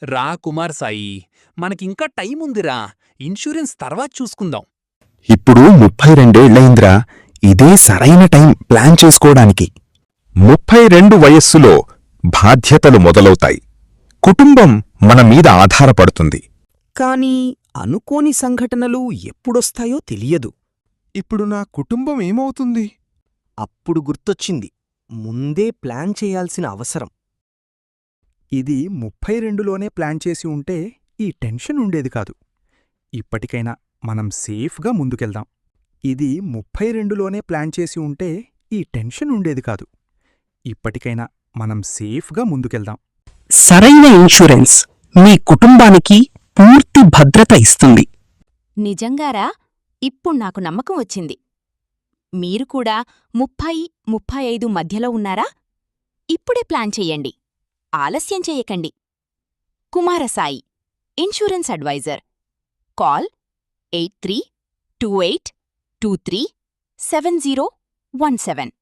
రా కుమార్ సాయి, మనకింకా టైముందిరా. ఇన్సూరెన్స్ తర్వాత చూసుకుందాం. ఇప్పుడు 32 ఇదే సరైన టైం ప్లాన్ చేసుకోవడానికి. 32 వయస్సులో బాధ్యతలు మొదలవుతాయి. కుటుంబం మన మీద ఆధారపడుతుంది. కానీ అనుకోని సంఘటనలు ఎప్పుడొస్తాయో తెలియదు. ఇప్పుడు నా కుటుంబం ఏమవుతుంది? అప్పుడు గుర్తొచ్చింది, ముందే ప్లాన్ చేయాల్సిన అవసరం. ఇది 32లోనే ప్లాన్ చేసి ఉంటే ఈ టెన్షన్ ఉండేది కాదు. ఇప్పటికైనా మనం సేఫ్గా ముందుకెళ్దాం. ఇది 32లోనే ప్లాన్ చేసి ఉంటే ఈ టెన్షన్ ఉండేది కాదు. ఇప్పటికైనా మనం సేఫ్గా ముందుకెళ్దాం. సరైన ఇన్సూరెన్స్ మీ కుటుంబానికి పూర్తి భద్రత ఇస్తుంది. నిజంగారా? ఇప్పుడు నాకు నమ్మకం వచ్చింది. మీరు కూడా 30-35 మధ్యలో ఉన్నారా? ఇప్పుడే ప్లాన్ చెయ్యండి. ఆలస్యం చెయ్యకండి. కుమారసాయి, ఇన్సూరెన్స్ అడ్వైజర్. కాల్ 8328237017.